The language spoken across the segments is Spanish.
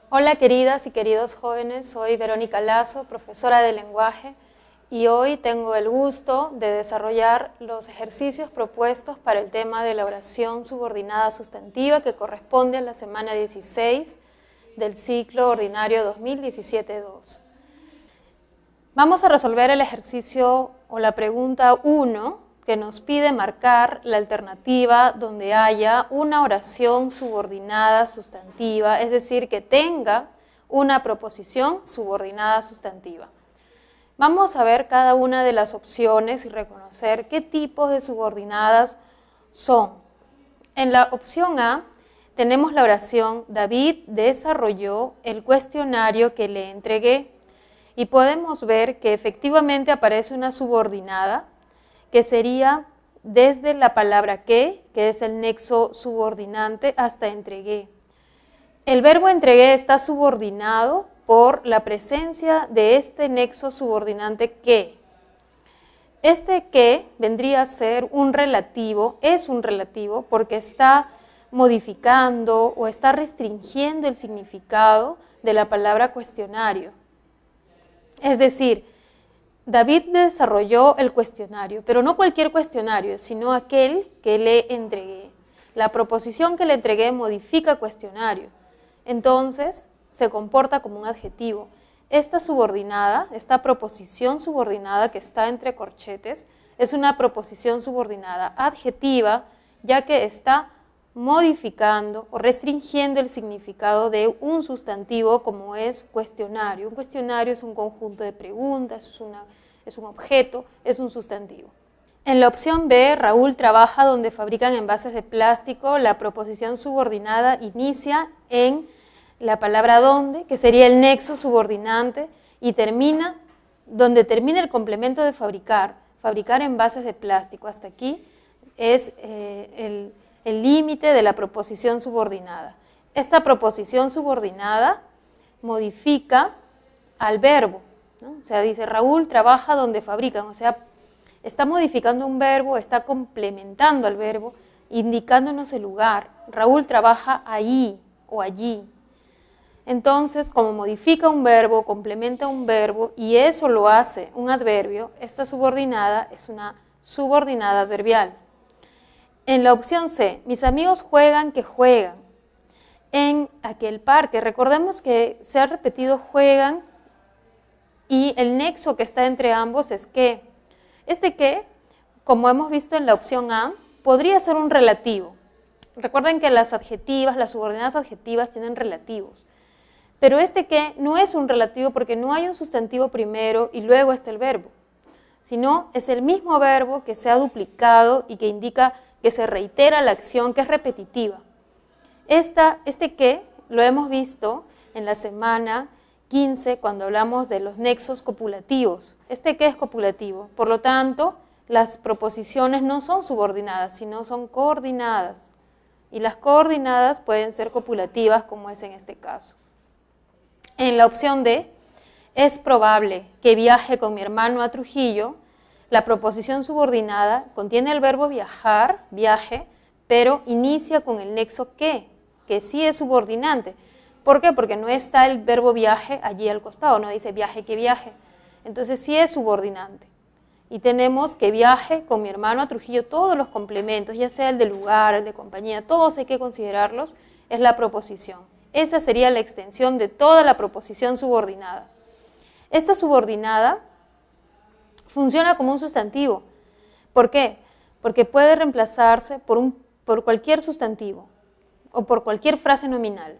Hola queridas y queridos jóvenes, soy Verónica Lazo, profesora de lenguaje, y hoy tengo el gusto de desarrollar los ejercicios propuestos para el tema de la oración subordinada sustantiva que corresponde a la semana 16 del ciclo ordinario 2017-2. Vamos a resolver el ejercicio o la pregunta 1 que nos pide marcar la alternativa donde haya una oración subordinada sustantiva, es decir, que tenga una proposición subordinada sustantiva. Vamos a ver cada una de las opciones y reconocer qué tipos de subordinadas son. En la opción A tenemos la oración: David desarrolló el cuestionario que le entregué, y podemos ver que efectivamente aparece una subordinada que sería desde la palabra que es el nexo subordinante, hasta entregué. El verbo entregué está subordinado por la presencia de este nexo subordinante que. Este que vendría a ser un relativo, es un relativo porque está modificando o está restringiendo el significado de la palabra cuestionario. Es decir, David desarrolló el cuestionario, pero no cualquier cuestionario, sino aquel que le entregué. La proposición que le entregué modifica cuestionario, entonces se comporta como un adjetivo. Esta subordinada, esta proposición subordinada que está entre corchetes, es una proposición subordinada adjetiva, ya que está modificando o restringiendo el significado de un sustantivo como es cuestionario. Un cuestionario es un conjunto de preguntas, es un objeto, es un sustantivo. En la opción B, Raúl trabaja donde fabrican envases de plástico. La proposición subordinada inicia en la palabra donde, que sería el nexo subordinante, y termina donde termina el complemento de fabricar envases de plástico. Hasta aquí es el límite de la proposición subordinada. Esta proposición subordinada modifica al verbo, ¿no? O sea, dice Raúl trabaja donde fabrican, o sea, está modificando un verbo, está complementando al verbo, indicándonos el lugar. Raúl trabaja ahí o allí. Entonces, como modifica un verbo, complementa un verbo, y eso lo hace un adverbio, esta subordinada es una subordinada adverbial. En la opción C, mis amigos juegan que juegan en aquel parque. Recordemos que se ha repetido juegan y el nexo que está entre ambos es que. Este que, como hemos visto en la opción A, podría ser un relativo. Recuerden que las adjetivas, las subordinadas adjetivas tienen relativos. Pero este que no es un relativo porque no hay un sustantivo primero y luego está el verbo, sino es el mismo verbo que se ha duplicado y que indica que se reitera la acción, que es repetitiva. Este que lo hemos visto en la semana 15 cuando hablamos de los nexos copulativos. Este que es copulativo, por lo tanto, las proposiciones no son subordinadas, sino son coordinadas. Y las coordinadas pueden ser copulativas, como es en este caso. En la opción D, es probable que viaje con mi hermano a Trujillo. La proposición subordinada contiene el verbo viajar, viaje, pero inicia con el nexo que sí es subordinante. ¿Por qué? Porque no está el verbo viaje allí al costado, no dice viaje que viaje. Entonces sí es subordinante. Y tenemos que viaje con mi hermano a Trujillo, todos los complementos, ya sea el de lugar, el de compañía, todos hay que considerarlos, es la proposición. Esa sería la extensión de toda la proposición subordinada. Esta subordinada funciona como un sustantivo. ¿Por qué? Porque puede reemplazarse por cualquier sustantivo o por cualquier frase nominal,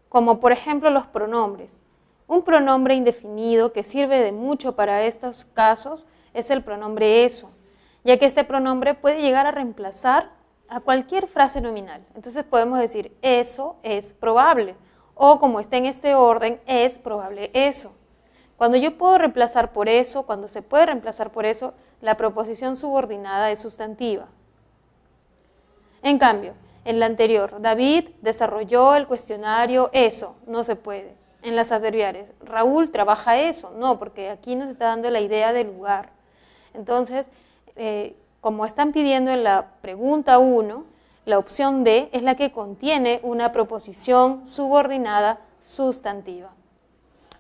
como por ejemplo los pronombres. Un pronombre indefinido que sirve de mucho para estos casos es el pronombre eso, ya que este pronombre puede llegar a reemplazar a cualquier frase nominal. Entonces podemos decir eso es probable, o como está en este orden, es probable eso. Cuando yo puedo reemplazar por eso, cuando se puede reemplazar por eso, la proposición subordinada es sustantiva. En cambio, en la anterior, David desarrolló el cuestionario eso, no se puede. En las adverbiales, Raúl trabaja eso, no, porque aquí nos está dando la idea de lugar. Entonces, como están pidiendo en la pregunta 1, la opción D es la que contiene una proposición subordinada sustantiva.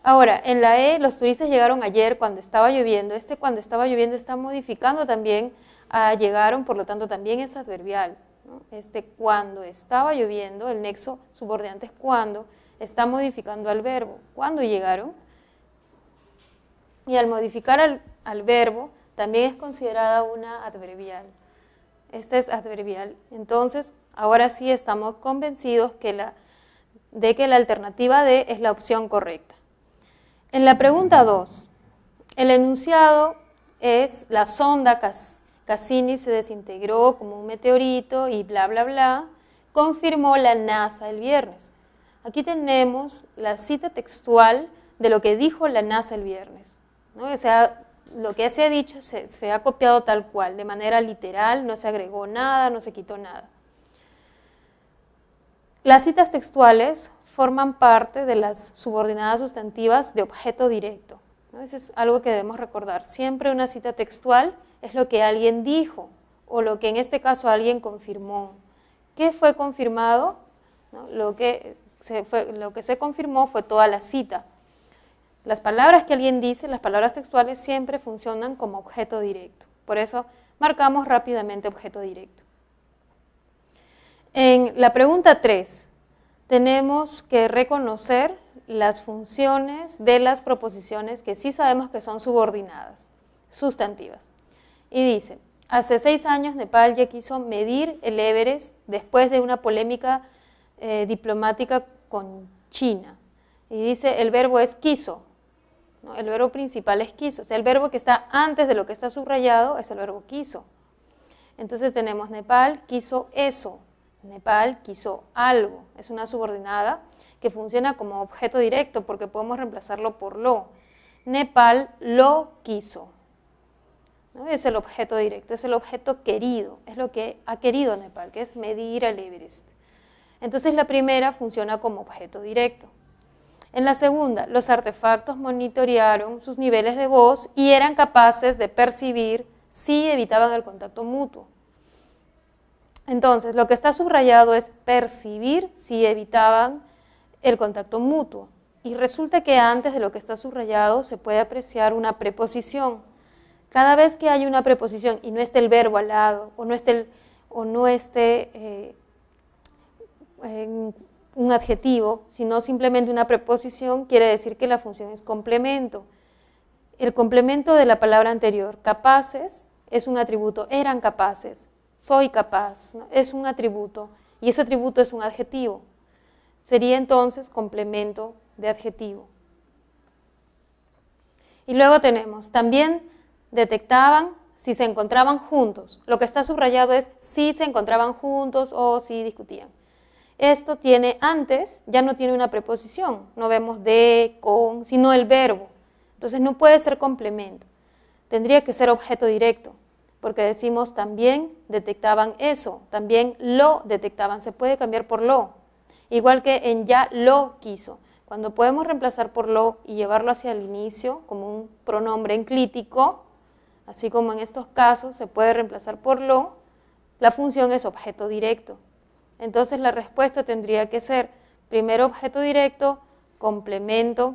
Ahora, en la E, los turistas llegaron ayer cuando estaba lloviendo. Cuando estaba lloviendo está modificando también a llegaron, por lo tanto también es adverbial, ¿no? Cuando estaba lloviendo, el nexo subordinante es cuando, está modificando al verbo. ¿Cuándo llegaron? Y al modificar al verbo, también es considerada una adverbial. Esta es adverbial. Entonces, ahora sí estamos convencidos de que la alternativa D es la opción correcta. En la pregunta 2, el enunciado es la sonda Cassini se desintegró como un meteorito y bla, bla, bla, confirmó la NASA el viernes. Aquí tenemos la cita textual de lo que dijo la NASA el viernes, ¿no? O sea, lo que se ha dicho se ha copiado tal cual, de manera literal, no se agregó nada, no se quitó nada. Las citas textuales forman parte de las subordinadas sustantivas de objeto directo, ¿no? Eso es algo que debemos recordar. Siempre una cita textual es lo que alguien dijo, o lo que en este caso alguien confirmó. ¿Qué fue confirmado? ¿No? Lo que se confirmó fue toda la cita. Las palabras que alguien dice, las palabras textuales, siempre funcionan como objeto directo. Por eso marcamos rápidamente objeto directo. En la pregunta 3, tenemos que reconocer las funciones de las proposiciones que sí sabemos que son subordinadas, sustantivas. Y dice, hace 6 años Nepal ya quiso medir el Everest después de una polémica diplomática con China. Y dice, el verbo es quiso, ¿no? El verbo principal es quiso, o sea, el verbo que está antes de lo que está subrayado es el verbo quiso. Entonces tenemos Nepal quiso eso, Nepal quiso algo, es una subordinada que funciona como objeto directo porque podemos reemplazarlo por lo. Nepal lo quiso, ¿no? Es el objeto directo, es el objeto querido, es lo que ha querido Nepal, que es medir el Everest. Entonces la primera funciona como objeto directo. En la segunda, los artefactos monitorearon sus niveles de voz y eran capaces de percibir si evitaban el contacto mutuo. Entonces, lo que está subrayado es percibir si evitaban el contacto mutuo. Y resulta que antes de lo que está subrayado se puede apreciar una preposición. Cada vez que hay una preposición y no esté el verbo al lado, o no esté un adjetivo, sino simplemente una preposición, quiere decir que la función es complemento. El complemento de la palabra anterior, capaces, es un atributo, eran capaces, soy capaz, ¿no? Es un atributo, y ese atributo es un adjetivo. Sería entonces complemento de adjetivo. Y luego tenemos, también detectaban si se encontraban juntos. Lo que está subrayado es si se encontraban juntos o si discutían. Esto tiene antes, ya no tiene una preposición, no vemos de, con, sino el verbo. Entonces no puede ser complemento, tendría que ser objeto directo, porque decimos también detectaban eso, también lo detectaban, se puede cambiar por lo, igual que en ya lo quiso. Cuando podemos reemplazar por lo y llevarlo hacia el inicio como un pronombre enclítico, así como en estos casos se puede reemplazar por lo, la función es objeto directo. Entonces la respuesta tendría que ser primero objeto directo, complemento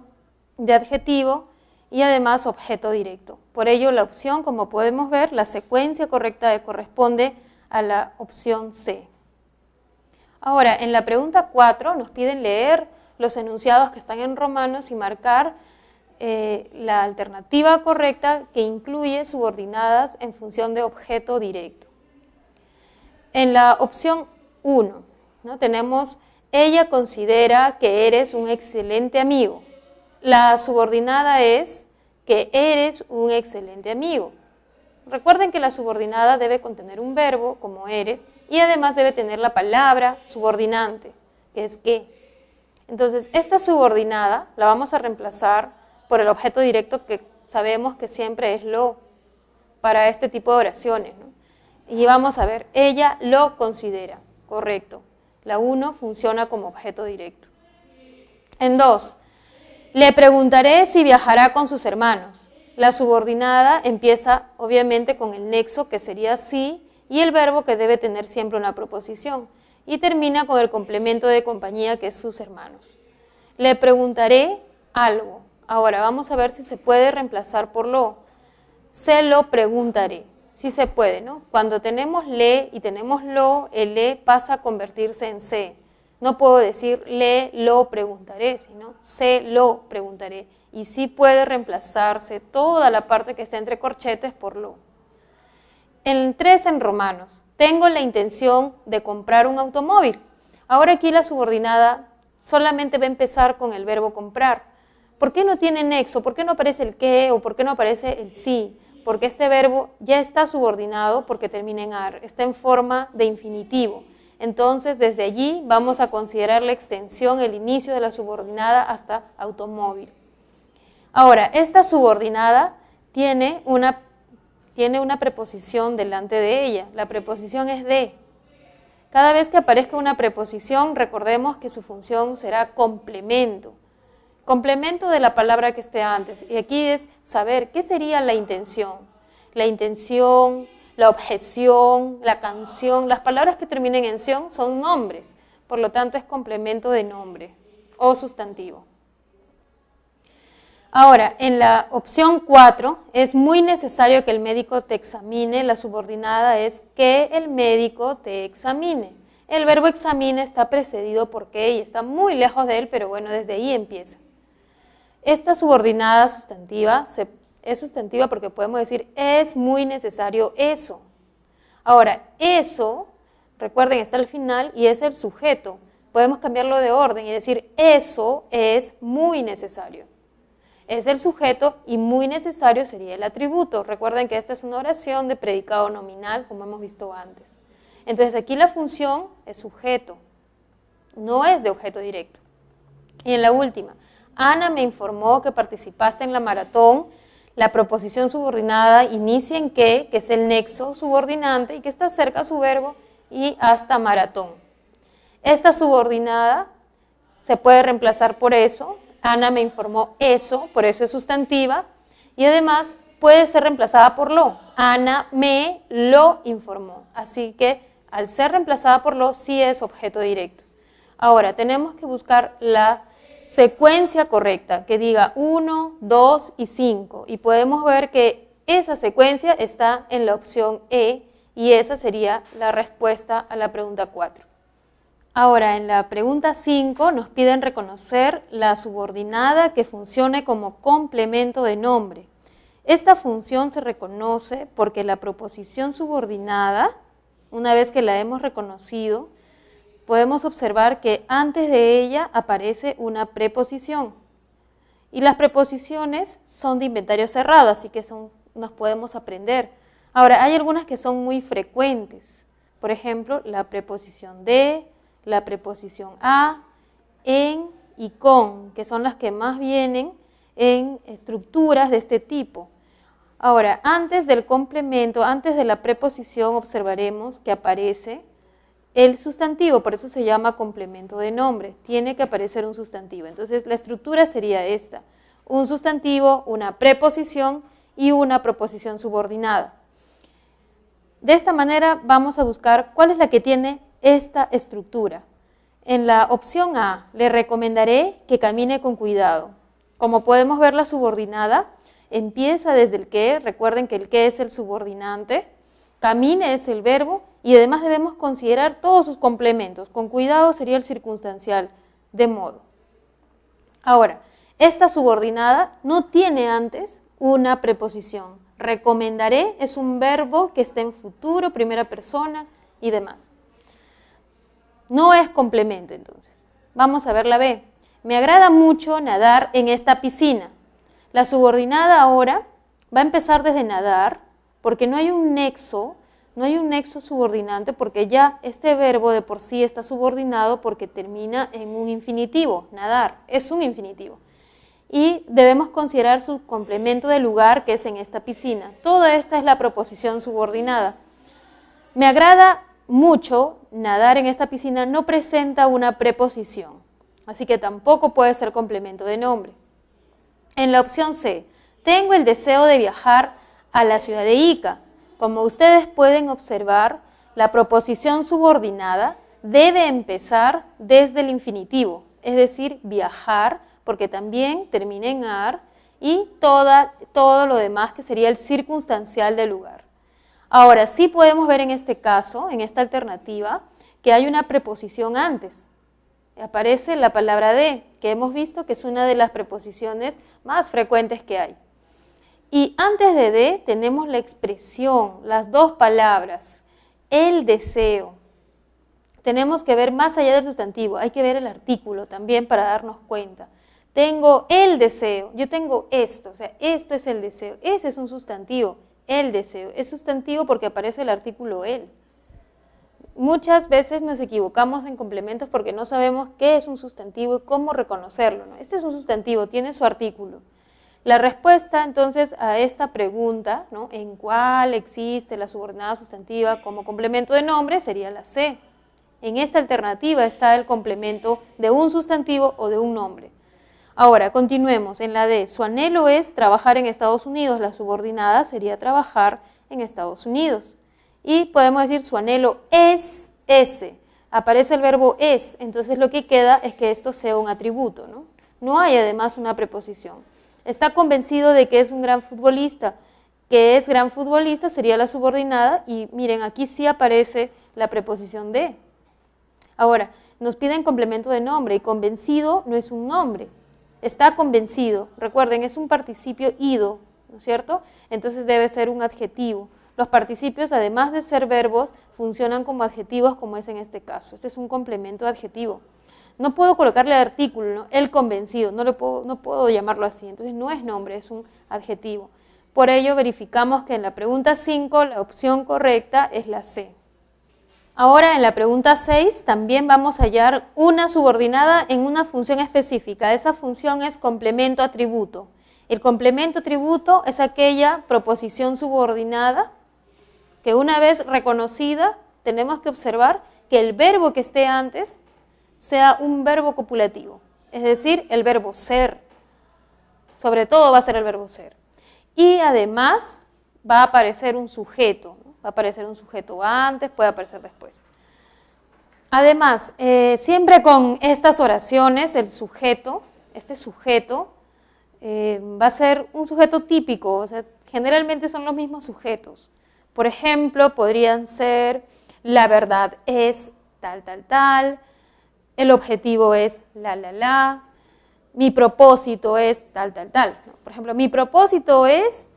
de adjetivo y además objeto directo. Por ello la opción, como podemos ver, la secuencia correcta corresponde a la opción C. Ahora, en la pregunta 4 nos piden leer los enunciados que están en romanos y marcar la alternativa correcta que incluye subordinadas en función de objeto directo. En la opción 1, ¿no? Tenemos, ella considera que eres un excelente amigo. La subordinada es que eres un excelente amigo. Recuerden que la subordinada debe contener un verbo, como eres, y además debe tener la palabra subordinante, que es que. Entonces, esta subordinada la vamos a reemplazar por el objeto directo que sabemos que siempre es lo para este tipo de oraciones, ¿no? Y vamos a ver, ella lo considera, correcto. La 1 funciona como objeto directo. En 2, le preguntaré si viajará con sus hermanos. La subordinada empieza obviamente con el nexo que sería sí y el verbo que debe tener siempre una proposición y termina con el complemento de compañía que es sus hermanos. Le preguntaré algo. Ahora vamos a ver si se puede reemplazar por lo. Se lo preguntaré. Sí se puede, ¿no? Cuando tenemos le y tenemos lo, el le pasa a convertirse en se. No puedo decir le lo preguntaré, sino se lo preguntaré. Y sí puede reemplazarse toda la parte que está entre corchetes por lo. En 3 en romanos, tengo la intención de comprar un automóvil. Ahora aquí la subordinada solamente va a empezar con el verbo comprar. ¿Por qué no tiene nexo? ¿Por qué no aparece el qué o por qué no aparece el sí? Porque este verbo ya está subordinado porque termina en ar, está en forma de infinitivo. Entonces, desde allí vamos a considerar la extensión, el inicio de la subordinada hasta automóvil. Ahora, esta subordinada tiene una preposición delante de ella. La preposición es de. Cada vez que aparezca una preposición, recordemos que su función será complemento. Complemento de la palabra que esté antes. Y aquí es saber qué sería la intención. La intención, la objeción, la canción. Las palabras que terminen en ción son nombres. Por lo tanto, es complemento de nombre o sustantivo. Ahora, en la opción 4, es muy necesario que el médico te examine. La subordinada es que el médico te examine. El verbo examine está precedido por que y está muy lejos de él, pero bueno, desde ahí empieza. Esta subordinada sustantiva es sustantiva porque podemos decir es muy necesario eso. Ahora, eso, recuerden, está al final y es el sujeto. Podemos cambiarlo de orden y decir eso es muy necesario. Es el sujeto y muy necesario sería el atributo. Recuerden que esta es una oración de predicado nominal, como hemos visto antes. Entonces aquí la función es sujeto, no es de objeto directo. Y en la última, Ana me informó que participaste en la maratón. La proposición subordinada inicia en que es el nexo subordinante y que está cerca a su verbo y hasta maratón. Esta subordinada se puede reemplazar por eso. Ana me informó eso, por eso es sustantiva, y además puede ser reemplazada por lo. Ana me lo informó, así que al ser reemplazada por lo, sí es objeto directo. Ahora, tenemos que buscar la secuencia correcta, que diga 1, 2 y 5, y podemos ver que esa secuencia está en la opción E, y esa sería la respuesta a la pregunta 4. Ahora, en la pregunta 5 nos piden reconocer la subordinada que funcione como complemento de nombre. Esta función se reconoce porque la proposición subordinada, una vez que la hemos reconocido, podemos observar que antes de ella aparece una preposición. Y las preposiciones son de inventario cerrado, así que nos podemos aprender. Ahora, hay algunas que son muy frecuentes. Por ejemplo, la preposición de, la preposición a, en y con, que son las que más vienen en estructuras de este tipo. Ahora, antes del complemento, antes de la preposición, observaremos que aparece el sustantivo, por eso se llama complemento de nombre. Tiene que aparecer un sustantivo. Entonces, la estructura sería esta: un sustantivo, una preposición y una proposición subordinada. De esta manera vamos a buscar cuál es la que tiene esta estructura. En la opción A, le recomendaré que camine con cuidado. Como podemos ver, la subordinada empieza desde el que. Recuerden que el que es el subordinante, camine es el verbo y además debemos considerar todos sus complementos. Con cuidado sería el circunstancial, de modo. Ahora, esta subordinada no tiene antes una preposición. Recomendaré es un verbo que está en futuro, primera persona y demás. No es complemento, entonces. Vamos a ver la B. Me agrada mucho nadar en esta piscina. La subordinada ahora va a empezar desde nadar, porque no hay un nexo subordinante, porque ya este verbo de por sí está subordinado porque termina en un infinitivo. Nadar es un infinitivo. Y debemos considerar su complemento de lugar, que es en esta piscina. Toda esta es la proposición subordinada. Me agrada mucho nadar en esta piscina no presenta una preposición, así que tampoco puede ser complemento de nombre. En la opción C, tengo el deseo de viajar a la ciudad de Ica. Como ustedes pueden observar, la proposición subordinada debe empezar desde el infinitivo. es decir, viajar, porque también termina en ar, y todo lo demás que sería el circunstancial del lugar. Ahora, sí podemos ver en este caso, en esta alternativa, que hay una preposición antes. Aparece la palabra de, que hemos visto que es una de las preposiciones más frecuentes que hay. Y antes de tenemos la expresión, las dos palabras, el deseo. Tenemos que ver más allá del sustantivo, hay que ver el artículo también para darnos cuenta. Tengo el deseo, yo tengo esto, o sea, esto es el deseo, ese es un sustantivo, el deseo. Es sustantivo porque aparece el artículo el. Muchas veces nos equivocamos en complementos porque no sabemos qué es un sustantivo y cómo reconocerlo, ¿no? Este es un sustantivo, tiene su artículo. La respuesta entonces a esta pregunta, ¿no?, en cuál existe la subordinada sustantiva como complemento de nombre, sería la C. En esta alternativa está el complemento de un sustantivo o de un nombre. Ahora, continuemos. En la D, su anhelo es trabajar en Estados Unidos. La subordinada sería trabajar en Estados Unidos. Y podemos decir su anhelo es ese. Aparece el verbo es, entonces lo que queda es que esto sea un atributo, ¿no? No hay además una preposición. Está convencido de que es un gran futbolista. Que es gran futbolista sería la subordinada y miren, aquí sí aparece la preposición de. Ahora, nos piden complemento de nombre y convencido no es un nombre. Está convencido, recuerden, es un participio ido, ¿no es cierto? Entonces debe ser un adjetivo. Los participios, además de ser verbos, funcionan como adjetivos, como es en este caso. Este es un complemento adjetivo. No puedo colocarle el artículo, ¿no?, el convencido, no puedo llamarlo así. Entonces no es nombre, es un adjetivo. Por ello verificamos que en la pregunta 5 la opción correcta es la C. Ahora en la pregunta 6 también vamos a hallar una subordinada en una función específica. Esa función es complemento atributo. El complemento atributo es aquella proposición subordinada que una vez reconocida tenemos que observar que el verbo que esté antes sea un verbo copulativo, es decir, el verbo ser. Sobre todo va a ser el verbo ser. Y además va a aparecer un sujeto, ¿no? Va a aparecer un sujeto antes, puede aparecer después. Además, siempre con estas oraciones, el sujeto, este sujeto, va a ser un sujeto típico, o sea, generalmente son los mismos sujetos. Por ejemplo, podrían ser, la verdad es tal, tal, tal, el objetivo es la, mi propósito es tal, tal, tal. Por ejemplo, mi propósito es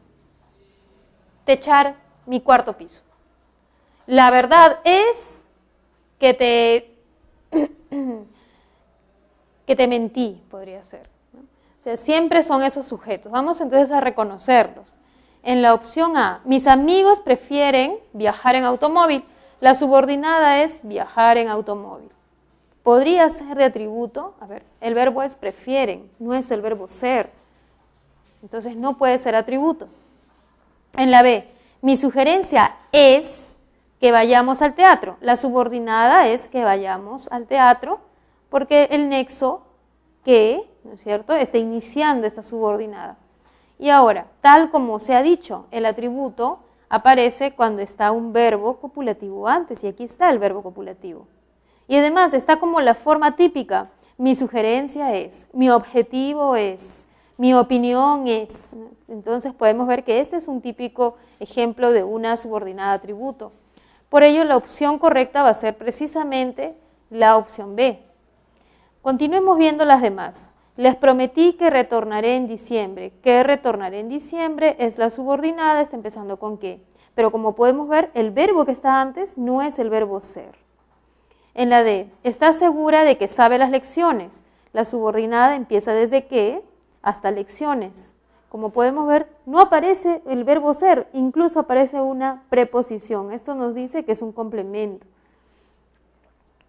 techar mi cuarto piso. La verdad es que te mentí, podría ser, ¿no? O sea, siempre son esos sujetos. Vamos entonces a reconocerlos. En la opción A, mis amigos prefieren viajar en automóvil. La subordinada es viajar en automóvil. ¿Podría ser de atributo? A ver, el verbo es prefieren, no es el verbo ser. Entonces no puede ser atributo. En la B, mi sugerencia es que vayamos al teatro. La subordinada es que vayamos al teatro porque el nexo que, ¿no es cierto?, está iniciando esta subordinada. Y ahora, tal como se ha dicho, el atributo aparece cuando está un verbo copulativo antes, y aquí está el verbo copulativo. Y además está como la forma típica, mi sugerencia es, mi objetivo es, mi opinión es. Entonces podemos ver que este es un típico ejemplo de una subordinada atributo. Por ello la opción correcta va a ser precisamente la opción B. Continuemos viendo las demás. Les prometí que retornaré en diciembre. Que retornaré en diciembre es la subordinada, está empezando con que. Pero como podemos ver, el verbo que está antes no es el verbo ser. En la D, ¿está segura de que sabe las lecciones? La subordinada empieza desde que hasta lecciones. Como podemos ver, no aparece el verbo ser, incluso aparece una preposición. Esto nos dice que es un complemento.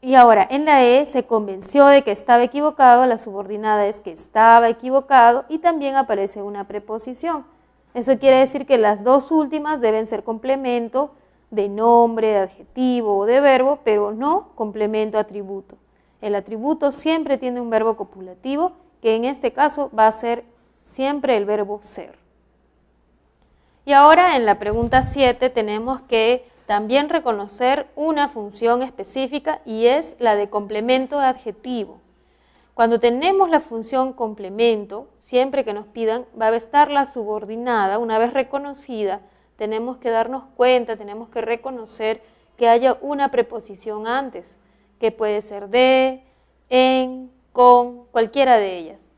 Y ahora, en la E, se convenció de que estaba equivocado, la subordinada es que estaba equivocado y también aparece una preposición. Eso quiere decir que las dos últimas deben ser complemento de nombre, de adjetivo o de verbo, pero no complemento atributo. El atributo siempre tiene un verbo copulativo, que en este caso va a ser siempre el verbo ser. Y ahora en la pregunta 7 tenemos que también reconocer una función específica y es la de complemento de adjetivo. Cuando tenemos la función complemento, siempre que nos pidan, va a estar la subordinada. Una vez reconocida, tenemos que darnos cuenta, tenemos que reconocer que haya una preposición antes, que puede ser de, en, con, cualquiera de ellas.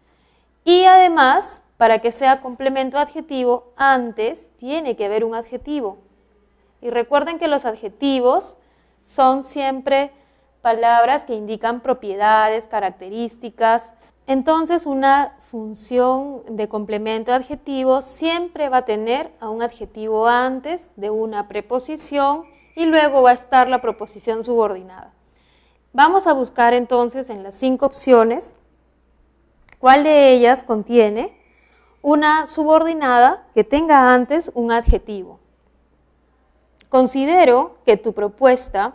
Y además, para que sea complemento adjetivo, antes tiene que haber un adjetivo. Y recuerden que los adjetivos son siempre palabras que indican propiedades, características. Entonces, una función de complemento adjetivo siempre va a tener a un adjetivo antes de una preposición y luego va a estar la preposición subordinada. Vamos a buscar entonces en las 5 opciones cuál de ellas contiene una subordinada que tenga antes un adjetivo. Considero que tu propuesta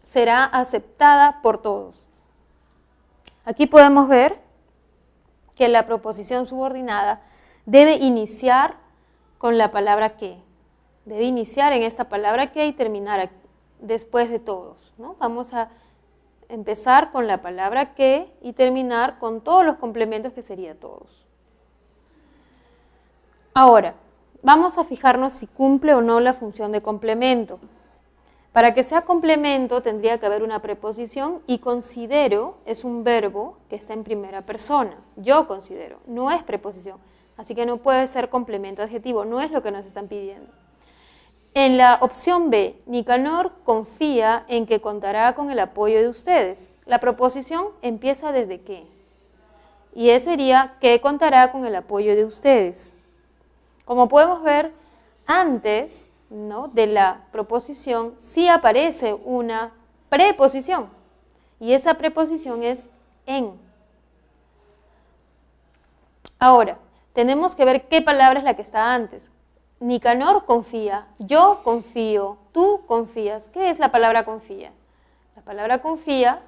será aceptada por todos. Aquí podemos ver que la proposición subordinada debe iniciar con la palabra que. Debe iniciar en esta palabra que y terminar después de todos, ¿no? Vamos a empezar con la palabra que y terminar con todos los complementos que sería todos. Ahora, vamos a fijarnos si cumple o no la función de complemento. Para que sea complemento tendría que haber una preposición y considero es un verbo que está en primera persona. Yo considero, no es preposición, así que no puede ser complemento adjetivo, no es lo que nos están pidiendo. En la opción B, Nicanor confía en que contará con el apoyo de ustedes. La proposición empieza desde qué. Y ese sería que contará con el apoyo de ustedes. Como podemos ver, antes, ¿no?, de la proposición sí aparece una preposición. Y esa preposición es en. Ahora, tenemos que ver qué palabra es la que está antes. Nicanor confía, yo confío, tú confías. ¿Qué es la palabra confía? La palabra confía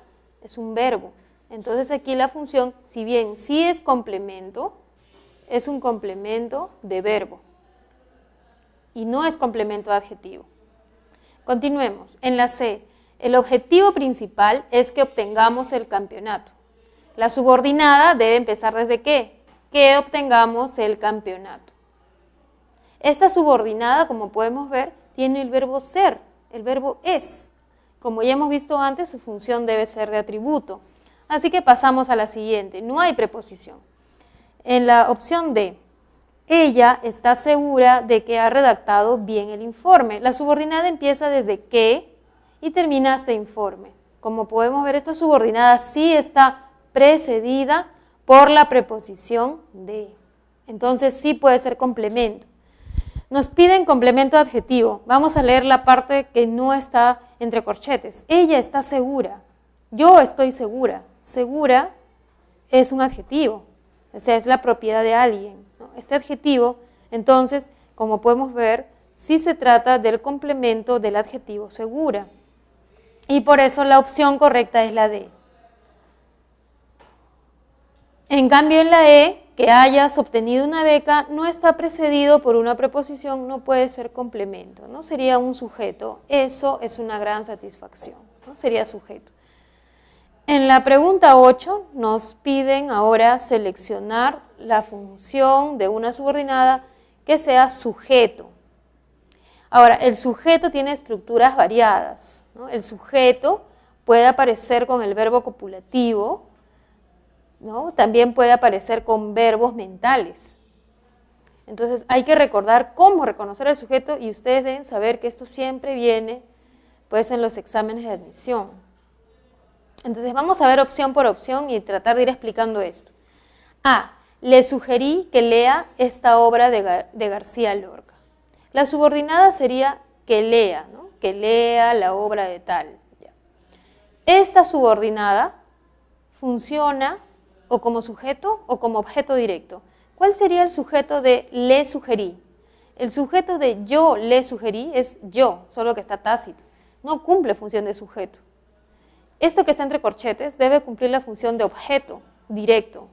es un verbo. Entonces aquí la función, si bien sí es complemento, es un complemento de verbo y no es complemento adjetivo. Continuemos. En la C, el objetivo principal es que obtengamos el campeonato. La subordinada debe empezar desde qué, que obtengamos el campeonato. Esta subordinada, como podemos ver, tiene el verbo ser, el verbo es. Como ya hemos visto antes, su función debe ser de atributo. Así que pasamos a la siguiente, no hay preposición. En la opción D, ella está segura de que ha redactado bien el informe. La subordinada empieza desde que y termina hasta informe. Como podemos ver, esta subordinada sí está precedida por la preposición de. Entonces sí puede ser complemento. Nos piden complemento adjetivo. Vamos a leer la parte que no está entre corchetes. Ella está segura. Yo estoy segura. Segura es un adjetivo. O sea, es la propiedad de alguien, ¿no? Este adjetivo, entonces, como podemos ver, sí se trata del complemento del adjetivo segura. Y por eso la opción correcta es la D. En cambio, en la E, que hayas obtenido una beca, no está precedido por una preposición, no puede ser complemento, ¿no? Sería un sujeto. Eso es una gran satisfacción, ¿no? Sería sujeto. En la pregunta 8 nos piden ahora seleccionar la función de una subordinada que sea sujeto. Ahora, el sujeto tiene estructuras variadas, ¿no? El sujeto puede aparecer con el verbo copulativo, ¿no? También puede aparecer con verbos mentales. Entonces hay que recordar cómo reconocer al sujeto y ustedes deben saber que esto siempre viene pues, en los exámenes de admisión. Entonces vamos a ver opción por opción y tratar de ir explicando esto. A. Le sugerí que lea esta obra de García Lorca. La subordinada sería que lea, ¿no? Que lea la obra de tal. Esta subordinada funciona o como sujeto o como objeto directo. ¿Cuál sería el sujeto de le sugerí? El sujeto de yo le sugerí es yo, solo que está tácito. No cumple función de sujeto. Esto que está entre corchetes debe cumplir la función de objeto directo,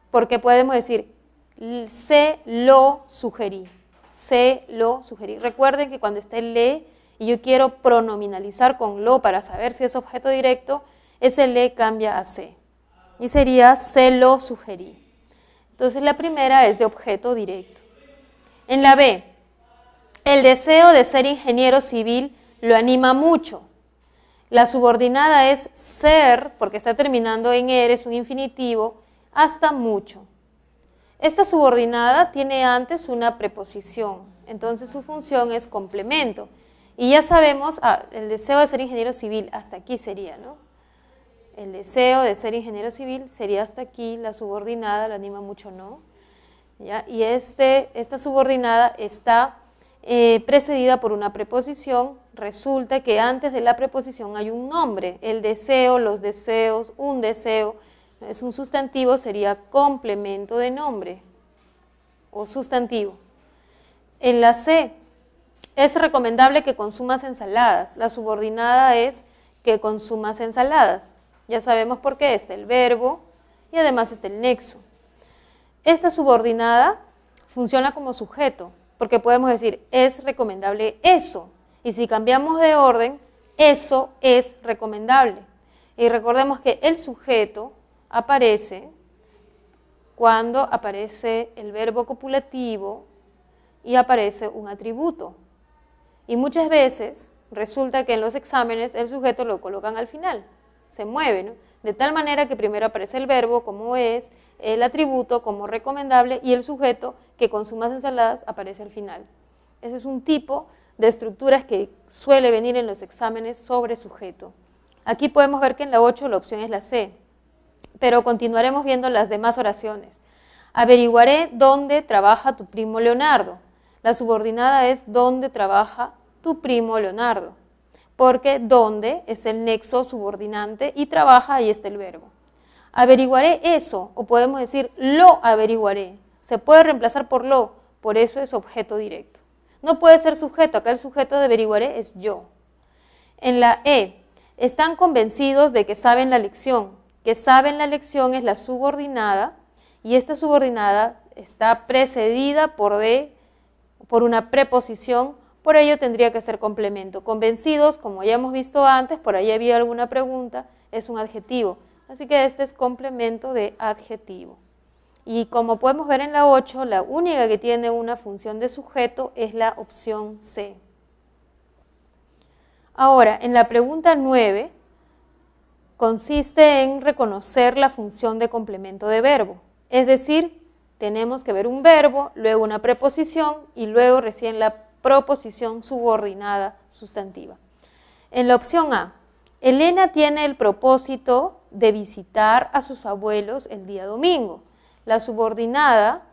porque podemos decir, se lo sugerí, se lo sugerí. Recuerden que cuando esté le y yo quiero pronominalizar con lo para saber si es objeto directo, ese le cambia a se. y sería se lo sugerí. Entonces la primera es de objeto directo. En la B, el deseo de ser ingeniero civil lo anima mucho. La subordinada es ser, porque está terminando en er, es un infinitivo, hasta mucho. Esta subordinada tiene antes una preposición, entonces su función es complemento. Y ya sabemos, el deseo de ser ingeniero civil, hasta aquí sería, ¿no? El deseo de ser ingeniero civil sería hasta aquí, la subordinada, lo anima mucho, ¿no? ¿Ya? Y esta subordinada está precedida por una preposición. Resulta que antes de la preposición hay un nombre, el deseo, los deseos, un deseo. Es un sustantivo, sería complemento de nombre o sustantivo. En la C, es recomendable que consumas ensaladas. La subordinada es que consumas ensaladas. Ya sabemos por qué está el verbo y además está el nexo. Esta subordinada funciona como sujeto, porque podemos decir, es recomendable eso. Y si cambiamos de orden, eso es recomendable. Y recordemos que el sujeto aparece cuando aparece el verbo copulativo y aparece un atributo. Y muchas veces resulta que en los exámenes el sujeto lo colocan al final, se mueve, ¿no? De tal manera que primero aparece el verbo como es, el atributo como recomendable y el sujeto que consumas ensaladas aparece al final. Ese es un tipo de estructuras que suele venir en los exámenes sobre sujeto. Aquí podemos ver que en la 8 la opción es la C, pero continuaremos viendo las demás oraciones. Averiguaré dónde trabaja tu primo Leonardo. La subordinada es dónde trabaja tu primo Leonardo, porque dónde es el nexo subordinante y trabaja, ahí está el verbo. Averiguaré eso, o podemos decir lo averiguaré. Se puede reemplazar por lo, por eso es objeto directo. No puede ser sujeto, acá el sujeto de averiguaré es yo. En la E, están convencidos de que saben la lección. Que saben la lección es la subordinada y esta subordinada está precedida por una preposición, por ello tendría que ser complemento. Convencidos, como ya hemos visto antes, por ahí había alguna pregunta, es un adjetivo. Así que este es complemento de adjetivo. Y como podemos ver en la 8, la única que tiene una función de sujeto es la opción C. Ahora, en la pregunta 9, consiste en reconocer la función de complemento de verbo. Es decir, tenemos que ver un verbo, luego una preposición y luego recién la proposición subordinada sustantiva. En la opción A, Elena tiene el propósito de visitar a sus abuelos el día domingo. La subordinada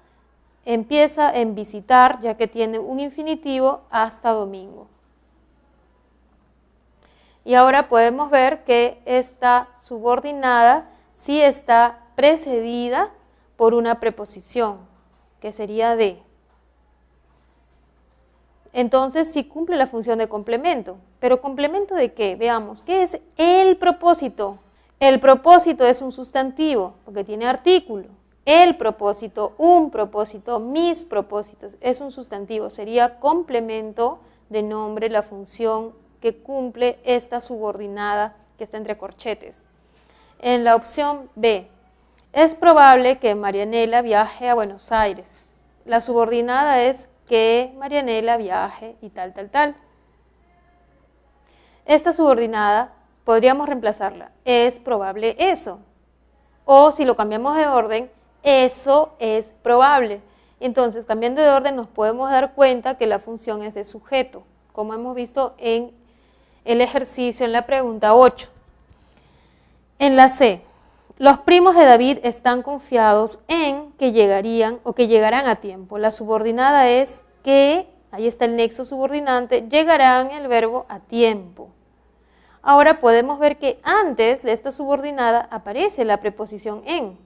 empieza en visitar, ya que tiene un infinitivo, hasta domingo. Y ahora podemos ver que esta subordinada sí está precedida por una preposición, que sería de. Entonces sí cumple la función de complemento. ¿Pero complemento de qué? Veamos, ¿qué es el propósito? El propósito es un sustantivo, porque tiene artículo. El propósito, un propósito, mis propósitos, es un sustantivo. Sería complemento de nombre la función que cumple esta subordinada que está entre corchetes. En la opción B, es probable que Marianela viaje a Buenos Aires. La subordinada es que Marianela viaje y tal, tal, tal. Esta subordinada podríamos reemplazarla, es probable eso. O si lo cambiamos de orden, eso es probable. Entonces, cambiando de orden nos podemos dar cuenta que la función es de sujeto, como hemos visto en el ejercicio en la pregunta 8. En la C, los primos de David están confiados en que llegarían o que llegarán a tiempo. La subordinada es que, ahí está el nexo subordinante, llegarán el verbo a tiempo. Ahora podemos ver que antes de esta subordinada aparece la preposición en.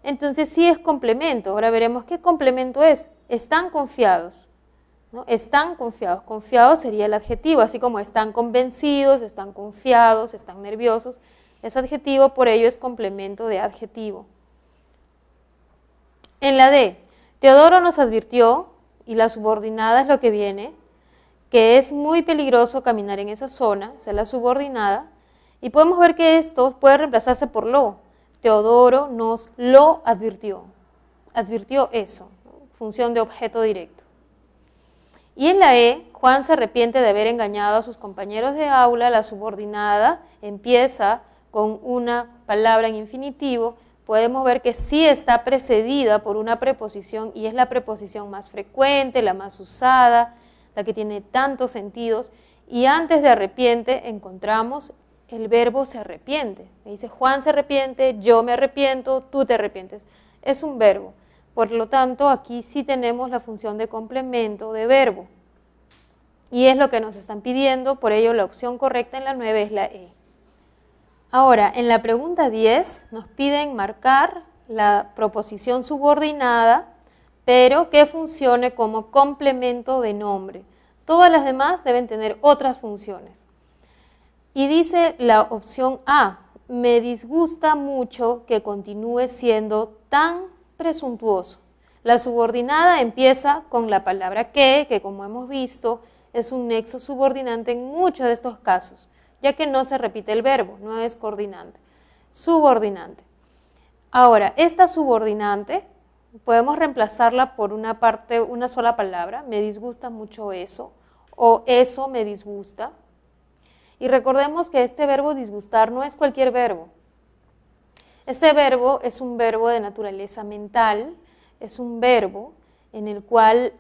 Entonces sí es complemento. Ahora veremos qué complemento es. Están confiados, ¿no? Están confiados. Confiados sería el adjetivo, así como están convencidos, están confiados, están nerviosos. Es adjetivo, por ello es complemento de adjetivo. En la D, Teodoro nos advirtió, y la subordinada es lo que viene, que es muy peligroso caminar en esa zona, esa es la subordinada, y podemos ver que esto puede reemplazarse por lo. Teodoro nos lo advirtió. Advirtió eso, ¿no? Función de objeto directo. Y en la E, Juan se arrepiente de haber engañado a sus compañeros de aula. La subordinada empieza con una palabra en infinitivo. Podemos ver que sí está precedida por una preposición y es la preposición más frecuente, la más usada, la que tiene tantos sentidos. Y antes de arrepiente encontramos el verbo se arrepiente. Dice Juan se arrepiente, yo me arrepiento, tú te arrepientes. Es un verbo. Por lo tanto, aquí sí tenemos la función de complemento de verbo. Y es lo que nos están pidiendo, por ello la opción correcta en la 9 es la E. Ahora, en la pregunta 10 nos piden marcar la proposición subordinada, pero que funcione como complemento de nombre. Todas las demás deben tener otras funciones. Y dice la opción A, me disgusta mucho que continúe siendo tan presuntuoso. La subordinada empieza con la palabra que como hemos visto, es un nexo subordinante en muchos de estos casos, ya que no se repite el verbo, no es coordinante, subordinante. Ahora, esta subordinante podemos reemplazarla por una sola palabra, me disgusta mucho eso, o eso me disgusta. Y recordemos que este verbo disgustar no es cualquier verbo. Este verbo es un verbo de naturaleza mental, es un verbo en el cual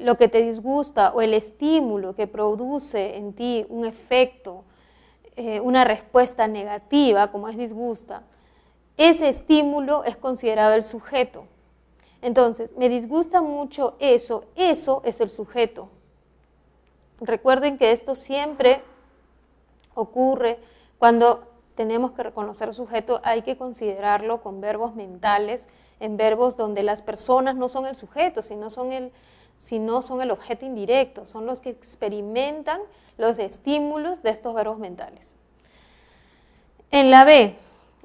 lo que te disgusta o el estímulo que produce en ti un efecto, una respuesta negativa, como es disgusta, ese estímulo es considerado el sujeto. Entonces, me disgusta mucho eso es el sujeto. Recuerden que esto siempre ocurre cuando tenemos que reconocer sujeto, hay que considerarlo con verbos mentales, en verbos donde las personas no son el sujeto, sino son el objeto indirecto, son los que experimentan los estímulos de estos verbos mentales. En la B,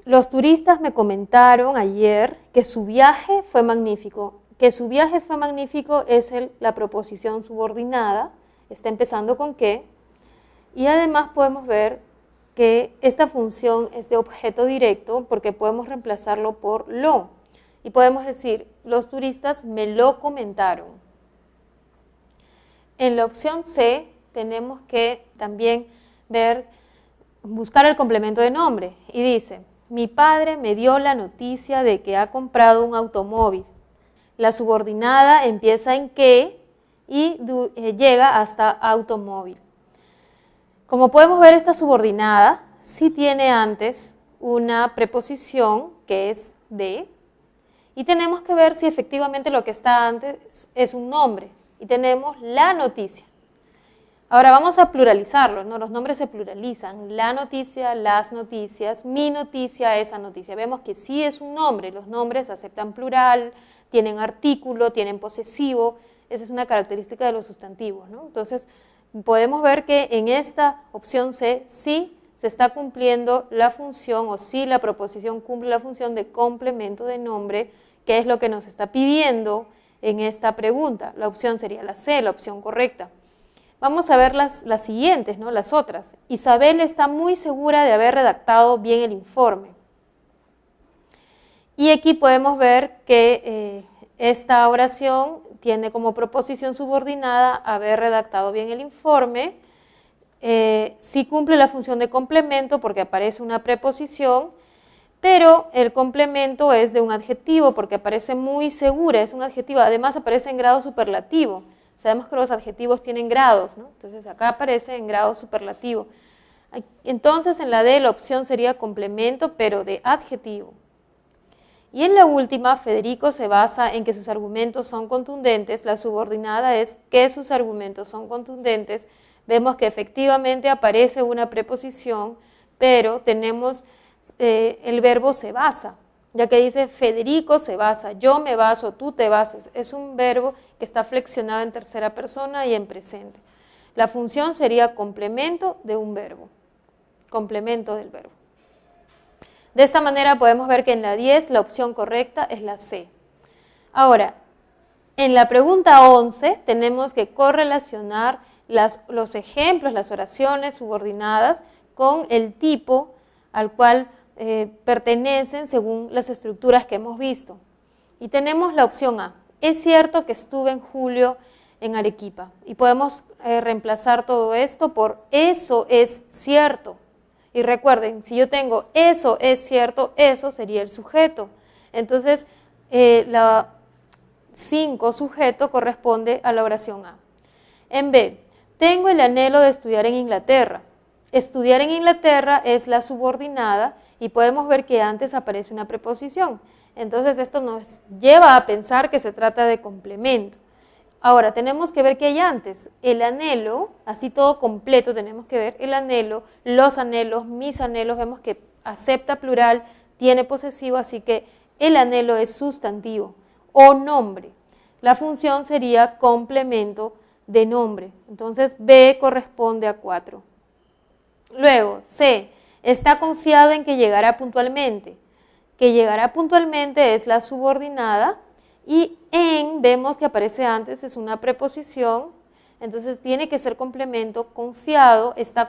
los turistas me comentaron ayer que su viaje fue magnífico. Que su viaje fue magnífico es la proposición subordinada, está empezando con que, y además podemos ver que esta función es de objeto directo porque podemos reemplazarlo por lo. Y podemos decir, los turistas me lo comentaron. En la opción C tenemos que también buscar el complemento de nombre. Y dice, mi padre me dio la noticia de que ha comprado un automóvil. La subordinada empieza en que y llega hasta automóvil. Como podemos ver, esta subordinada sí tiene antes una preposición que es de, y tenemos que ver si efectivamente lo que está antes es un nombre, y tenemos la noticia. Ahora vamos a pluralizarlo, ¿no? Los nombres se pluralizan, la noticia, las noticias, mi noticia, esa noticia. Vemos que sí es un nombre, los nombres aceptan plural, tienen artículo, tienen posesivo, esa es una característica de los sustantivos, ¿no? Entonces, podemos ver que en esta opción C sí se está cumpliendo la función, o sí la proposición cumple la función de complemento de nombre, que es lo que nos está pidiendo en esta pregunta. La opción sería la C, la opción correcta. Vamos a ver las siguientes, ¿no? Las otras. Isabel está muy segura de haber redactado bien el informe. Y aquí podemos ver que esta oración tiene como proposición subordinada haber redactado bien el informe. Sí cumple la función de complemento porque aparece una preposición, pero el complemento es de un adjetivo porque aparece muy segura, es un adjetivo, además aparece en grado superlativo. Sabemos que los adjetivos tienen grados, ¿no? Entonces acá aparece en grado superlativo. Entonces en la D la opción sería complemento, pero de adjetivo. Y en la última, Federico se basa en que sus argumentos son contundentes. La subordinada es que sus argumentos son contundentes. Vemos que efectivamente aparece una preposición, pero tenemos el verbo se basa, ya que dice Federico se basa, yo me baso, tú te basas. Es un verbo que está flexionado en tercera persona y en presente. La función sería complemento de un verbo, complemento del verbo. De esta manera podemos ver que en la 10 la opción correcta es la C. Ahora, en la pregunta 11 tenemos que correlacionar los ejemplos, las oraciones subordinadas con el tipo al cual pertenecen según las estructuras que hemos visto. Y tenemos la opción A. Es cierto que estuve en julio en Arequipa. Y podemos reemplazar todo esto por eso es cierto. Y recuerden, si yo tengo eso es cierto, eso sería el sujeto. Entonces, la 5 sujeto corresponde a la oración A. En B, tengo el anhelo de estudiar en Inglaterra. Estudiar en Inglaterra es la subordinada y podemos ver que antes aparece una preposición. Entonces esto nos lleva a pensar que se trata de complemento. Ahora, tenemos que ver qué hay antes. El anhelo, así todo completo tenemos que ver, el anhelo, los anhelos, mis anhelos, vemos que acepta plural, tiene posesivo, así que el anhelo es sustantivo o nombre. La función sería complemento de nombre. Entonces B corresponde a 4. Luego, C, está confiado en que llegará puntualmente. Que llegará puntualmente es la subordinada y en, vemos que aparece antes, es una preposición, entonces tiene que ser complemento, confiado, está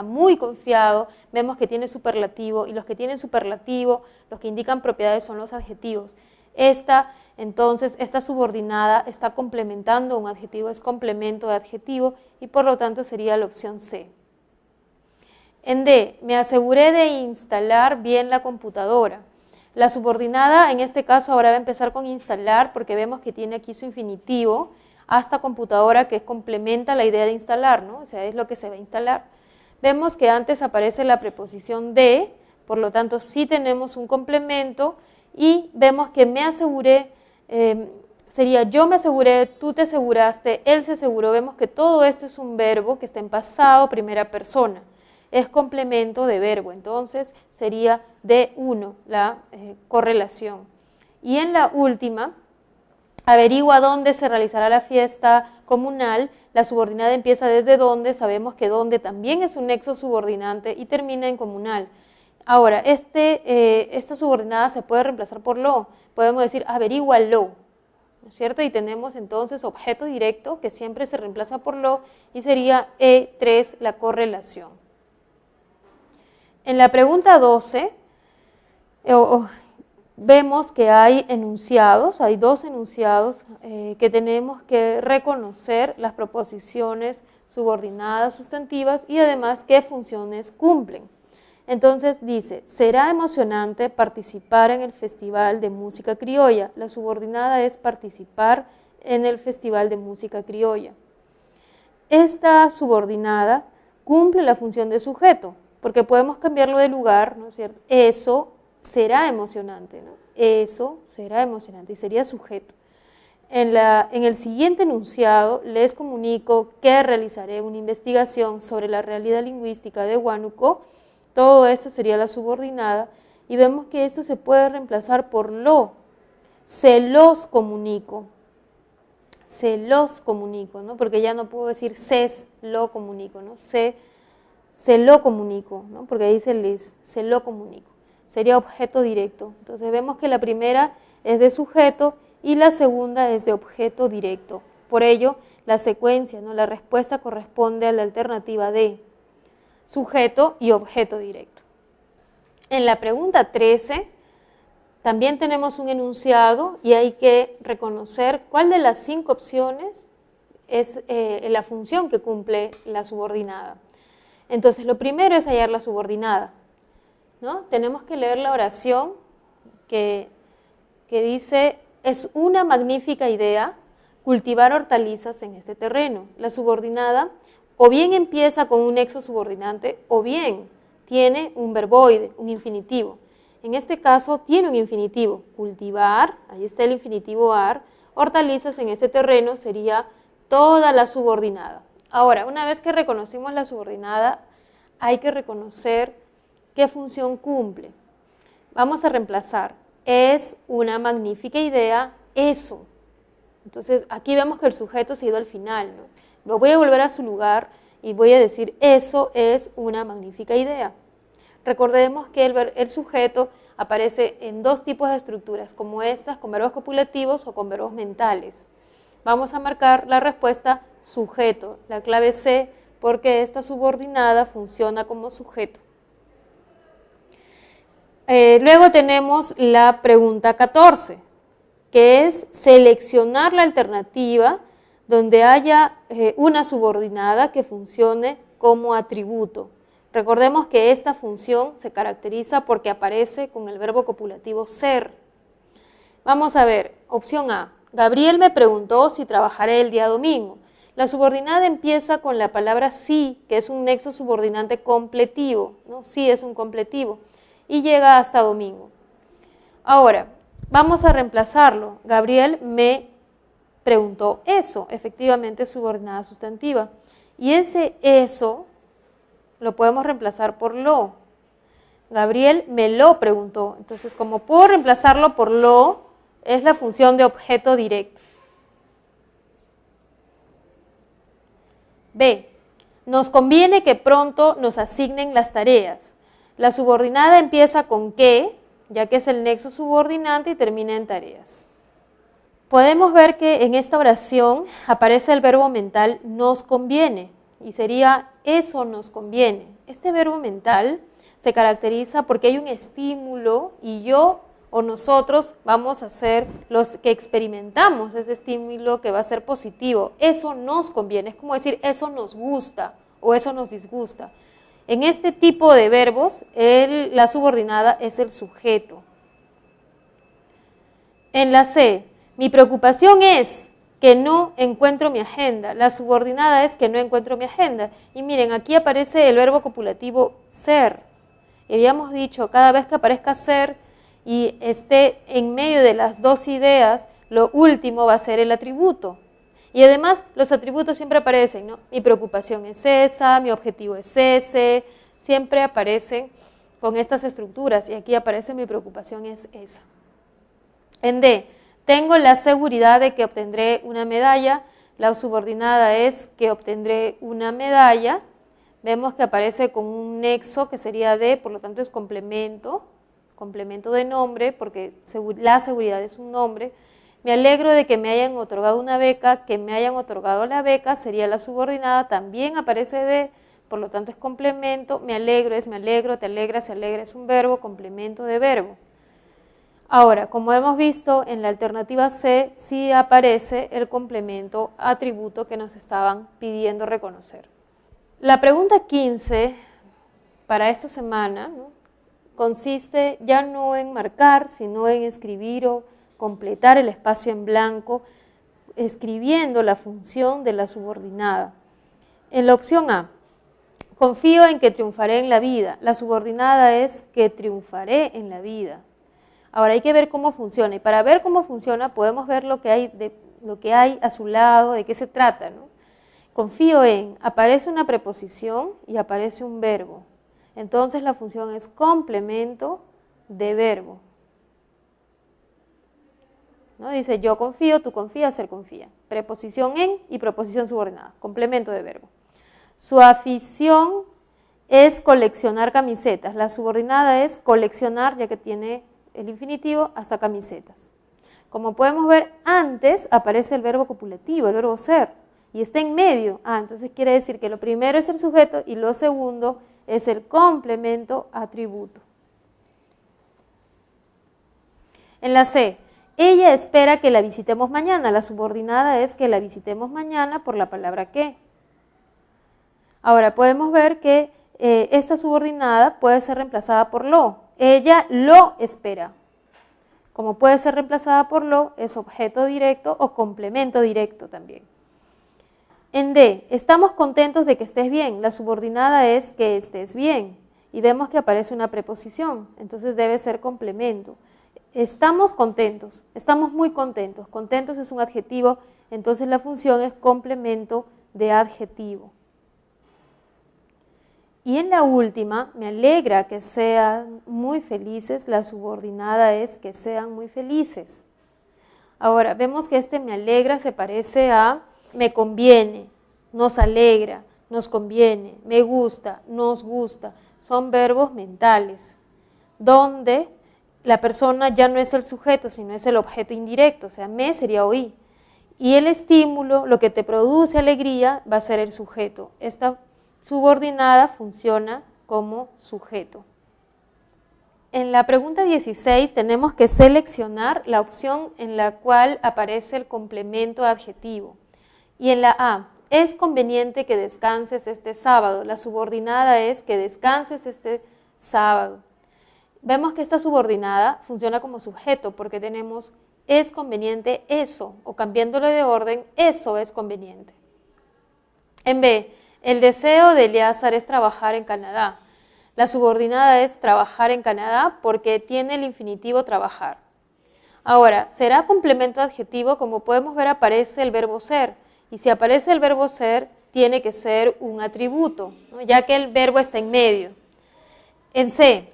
muy confiado, vemos que tiene superlativo y los que tienen superlativo, los que indican propiedades son los adjetivos. Entonces, esta subordinada está complementando un adjetivo, es complemento de adjetivo y por lo tanto sería la opción C. En D, me aseguré de instalar bien la computadora. La subordinada, en este caso, ahora va a empezar con instalar porque vemos que tiene aquí su infinitivo, hasta computadora que complementa la idea de instalar, ¿no? O sea, es lo que se va a instalar. Vemos que antes aparece la preposición de, por lo tanto, sí tenemos un complemento y vemos que me aseguré, sería yo me aseguré, tú te aseguraste, él se aseguró. Vemos que todo esto es un verbo que está en pasado, primera persona. Es complemento de verbo, entonces sería D1 la correlación. Y en la última, averigua dónde se realizará la fiesta comunal. La subordinada empieza desde dónde, sabemos que dónde también es un nexo subordinante y termina en comunal. Ahora, esta subordinada se puede reemplazar por lo, podemos decir averígualo, ¿no es cierto? Y tenemos entonces objeto directo que siempre se reemplaza por lo y sería E3 la correlación. En la pregunta 12 vemos que hay enunciados, hay dos enunciados que tenemos que reconocer las proposiciones subordinadas sustantivas y además qué funciones cumplen. Entonces dice, será emocionante participar en el Festival de Música Criolla. La subordinada es participar en el Festival de Música Criolla. Esta subordinada cumple la función de sujeto, porque podemos cambiarlo de lugar, ¿no es cierto? Eso será emocionante, ¿no? Eso será emocionante y sería sujeto. En el siguiente enunciado les comunico que realizaré una investigación sobre la realidad lingüística de Huánuco. Todo esto sería la subordinada y vemos que esto se puede reemplazar por lo. Se los comunico. Se los comunico, ¿no? Porque ya no puedo decir lo comunico, ¿no? Se lo comunico, ¿no? Porque ahí se lo comunico. Sería objeto directo. Entonces vemos que la primera es de sujeto y la segunda es de objeto directo. Por ello, la secuencia, ¿no? La respuesta corresponde a la alternativa de sujeto y objeto directo. En la pregunta 13 también tenemos un enunciado y hay que reconocer cuál de las 5 opciones es la función que cumple la subordinada. Entonces, lo primero es hallar la subordinada, ¿no? Tenemos que leer la oración que dice, es una magnífica idea cultivar hortalizas en este terreno. La subordinada o bien empieza con un nexo subordinante o bien tiene un verboide, un infinitivo. En este caso tiene un infinitivo, cultivar, ahí está el infinitivo ar, hortalizas en este terreno sería toda la subordinada. Ahora, una vez que reconocimos la subordinada, hay que reconocer qué función cumple. Vamos a reemplazar, es una magnífica idea, eso. Entonces, aquí vemos que el sujeto se ha ido al final, ¿no? Lo voy a volver a su lugar y voy a decir, eso es una magnífica idea. Recordemos que el sujeto aparece en 2 tipos de estructuras, como estas, con verbos copulativos o con verbos mentales. Vamos a marcar la respuesta sujeto, la clave C, porque esta subordinada funciona como sujeto. Luego tenemos la pregunta 14, que es seleccionar la alternativa donde haya una subordinada que funcione como atributo. Recordemos que esta función se caracteriza porque aparece con el verbo copulativo ser. Vamos a ver, opción A. Gabriel me preguntó si trabajaré el día domingo. La subordinada empieza con la palabra sí, que es un nexo subordinante completivo, ¿no? Sí es un completivo, y llega hasta domingo. Ahora, vamos a reemplazarlo. Gabriel me preguntó eso, efectivamente subordinada sustantiva. Y ese eso lo podemos reemplazar por lo. Gabriel me lo preguntó. Entonces, como puedo reemplazarlo por lo, es la función de objeto directo. B. Nos conviene que pronto nos asignen las tareas. La subordinada empieza con que, ya que es el nexo subordinante y termina en tareas. Podemos ver que en esta oración aparece el verbo mental nos conviene y sería eso nos conviene. Este verbo mental se caracteriza porque hay un estímulo y yo o nosotros vamos a ser los que experimentamos ese estímulo que va a ser positivo. Eso nos conviene, es como decir eso nos gusta o eso nos disgusta. En este tipo de verbos, la subordinada es el sujeto. En la C, mi preocupación es que no encuentro mi agenda. La subordinada es que no encuentro mi agenda. Y miren, aquí aparece el verbo copulativo ser. Y habíamos dicho, cada vez que aparezca ser y esté en medio de las dos ideas, lo último va a ser el atributo. Y además, los atributos siempre aparecen, ¿no? Mi preocupación es esa, mi objetivo es ese, siempre aparecen con estas estructuras y aquí aparece mi preocupación es esa. En D, tengo la seguridad de que obtendré una medalla, la subordinada es que obtendré una medalla, vemos que aparece con un nexo que sería de, por lo tanto es complemento de nombre, porque la seguridad es un nombre. Me alegro de que me hayan otorgado una beca, que me hayan otorgado la beca, sería la subordinada, también aparece de, por lo tanto es complemento, me alegro es me alegro, te alegra, se alegra es un verbo, complemento de verbo. Ahora, como hemos visto, en la alternativa C sí aparece el complemento atributo que nos estaban pidiendo reconocer. La pregunta 15 para esta semana, ¿no?, consiste ya no en marcar, sino en escribir o completar el espacio en blanco, escribiendo la función de la subordinada. En la opción A, confío en que triunfaré en la vida. La subordinada es que triunfaré en la vida. Ahora hay que ver cómo funciona, y para ver cómo funciona podemos ver lo que hay a su lado, de qué se trata, ¿no? Confío en, aparece una preposición y aparece un verbo. Entonces la función es complemento de verbo. ¿No? Dice yo confío, tú confías, él confía. Preposición en y preposición subordinada, complemento de verbo. Su afición es coleccionar camisetas. La subordinada es coleccionar, ya que tiene el infinitivo, hasta camisetas. Como podemos ver, antes aparece el verbo copulativo, el verbo ser, y está en medio. Entonces quiere decir que lo primero es el sujeto y lo segundo es el complemento atributo. En la C, ella espera que la visitemos mañana. La subordinada es que la visitemos mañana por la palabra que. Ahora podemos ver que esta subordinada puede ser reemplazada por lo. Ella lo espera. Como puede ser reemplazada por lo, es objeto directo o complemento directo también. En D, estamos contentos de que estés bien. La subordinada es que estés bien. Y vemos que aparece una preposición, entonces debe ser complemento. Estamos contentos, estamos muy contentos. Contentos es un adjetivo, entonces la función es complemento de adjetivo. Y en la última, me alegra que sean muy felices, la subordinada es que sean muy felices. Ahora, vemos que este me alegra se parece a me conviene, nos alegra, nos conviene, me gusta, nos gusta. Son verbos mentales, donde la persona ya no es el sujeto, sino es el objeto indirecto, o sea, me sería oí. Y el estímulo, lo que te produce alegría, va a ser el sujeto. Esta subordinada funciona como sujeto. En la pregunta 16 tenemos que seleccionar la opción en la cual aparece el complemento adjetivo. Y en la A, es conveniente que descanses este sábado. La subordinada es que descanses este sábado. Vemos que esta subordinada funciona como sujeto porque tenemos es conveniente eso, o cambiándolo de orden, eso es conveniente. En B, el deseo de Eleazar es trabajar en Canadá. La subordinada es trabajar en Canadá porque tiene el infinitivo trabajar. Ahora, será complemento adjetivo, como podemos ver aparece el verbo ser, y si aparece el verbo ser, tiene que ser un atributo, ¿no? Ya que el verbo está en medio. En C,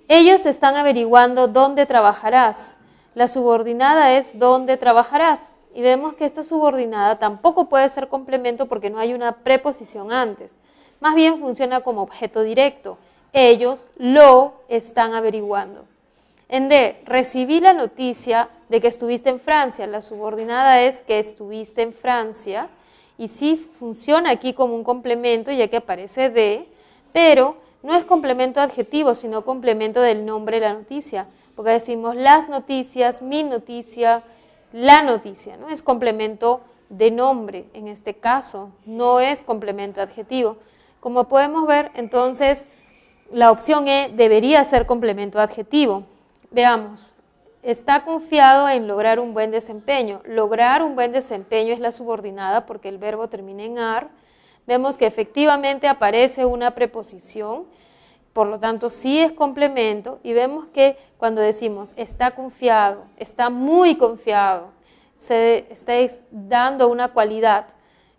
ellos están averiguando dónde trabajarás. La subordinada es dónde trabajarás, y vemos que esta subordinada tampoco puede ser complemento porque no hay una preposición antes, más bien funciona como objeto directo. Ellos lo están averiguando. En D, recibí la noticia de que estuviste en Francia. La subordinada es que estuviste en Francia y sí funciona aquí como un complemento ya que aparece de, pero no es complemento adjetivo, sino complemento del nombre de la noticia. Porque decimos las noticias, mi noticia, la noticia, ¿no? Es complemento de nombre en este caso, no es complemento adjetivo. Como podemos ver, entonces, la opción E debería ser complemento adjetivo. Veamos, está confiado en lograr un buen desempeño. Lograr un buen desempeño es la subordinada porque el verbo termina en ar. Vemos que efectivamente aparece una preposición, por lo tanto sí es complemento, y vemos que cuando decimos está confiado, está muy confiado, se está dando una cualidad.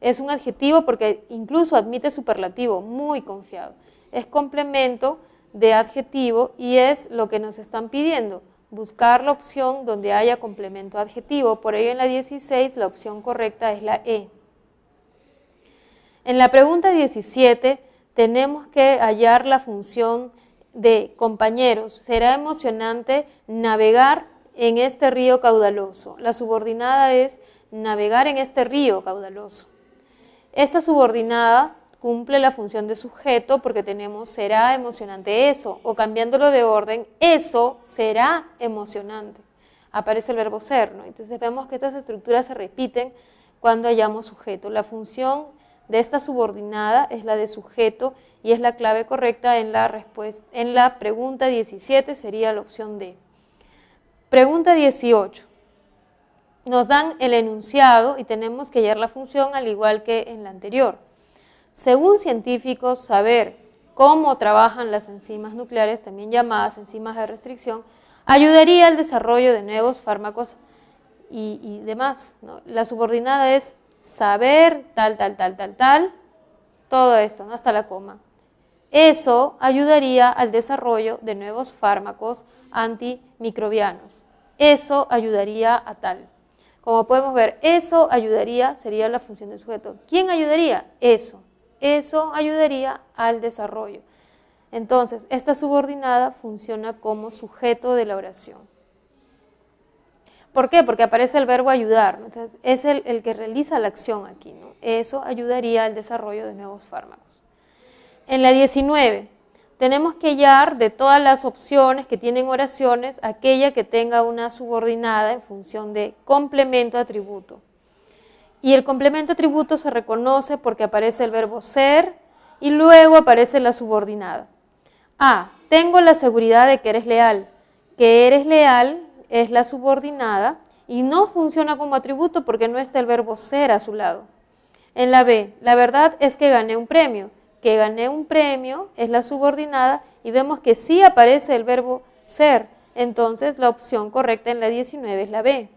Es un adjetivo porque incluso admite superlativo, muy confiado. Es complemento de adjetivo y es lo que nos están pidiendo, buscar la opción donde haya complemento adjetivo. Por ello en la 16 la opción correcta es la E. En la pregunta 17 tenemos que hallar la función de compañeros. Será emocionante navegar en este río caudaloso. La subordinada es navegar en este río caudaloso. Esta subordinada cumple la función de sujeto porque tenemos será emocionante eso, o cambiándolo de orden, eso será emocionante. Aparece el verbo ser, ¿no? Entonces vemos que estas estructuras se repiten cuando hallamos sujeto. La función de esta subordinada es la de sujeto y es la clave correcta en la respuesta. En la pregunta 17 sería la opción D. Pregunta 18. Nos dan el enunciado y tenemos que hallar la función al igual que en la anterior. Según científicos, saber cómo trabajan las enzimas nucleares, también llamadas enzimas de restricción, ayudaría al desarrollo de nuevos fármacos y demás, ¿no? La subordinada es saber tal, todo esto, ¿no? Hasta la coma. Eso ayudaría al desarrollo de nuevos fármacos antimicrobianos. Eso ayudaría a tal. Como podemos ver, eso ayudaría, sería la función del sujeto. ¿Quién ayudaría? Eso. Eso ayudaría al desarrollo. Entonces, esta subordinada funciona como sujeto de la oración. ¿Por qué? Porque aparece el verbo ayudar, ¿no? Entonces, es el que realiza la acción aquí, ¿no? Eso ayudaría al desarrollo de nuevos fármacos. En la 19, tenemos que hallar de todas las opciones que tienen oraciones, aquella que tenga una subordinada en función de complemento atributo. Y el complemento atributo se reconoce porque aparece el verbo ser y luego aparece la subordinada. A, tengo la seguridad de que eres leal. Que eres leal es la subordinada y no funciona como atributo porque no está el verbo ser a su lado. En la B, la verdad es que gané un premio. Que gané un premio es la subordinada y vemos que sí aparece el verbo ser. Entonces la opción correcta en la 19 es la B,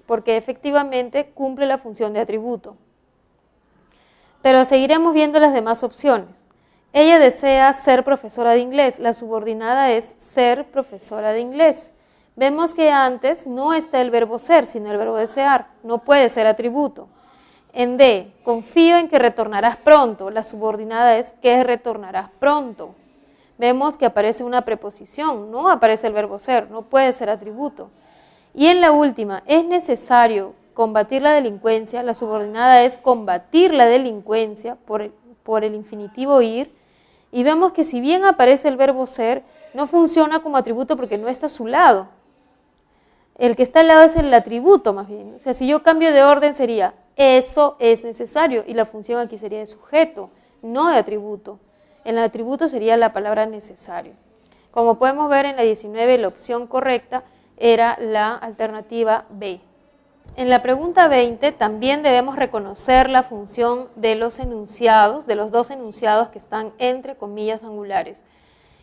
porque efectivamente cumple la función de atributo. Pero seguiremos viendo las demás opciones. Ella desea ser profesora de inglés. La subordinada es ser profesora de inglés. Vemos que antes no está el verbo ser, sino el verbo desear. No puede ser atributo. En D, confío en que retornarás pronto. La subordinada es que retornarás pronto. Vemos que aparece una preposición, no aparece el verbo ser, no puede ser atributo. Y en la última, es necesario combatir la delincuencia. La subordinada es combatir la delincuencia por el infinitivo ir. Y vemos que si bien aparece el verbo ser, no funciona como atributo porque no está a su lado. El que está al lado es el atributo más bien. O sea, si yo cambio de orden sería eso es necesario y la función aquí sería de sujeto, no de atributo. En el atributo sería la palabra necesario. Como podemos ver en la 19, la opción correcta era la alternativa B. En la pregunta 20 también debemos reconocer la función de los enunciados, de los dos enunciados que están entre comillas angulares.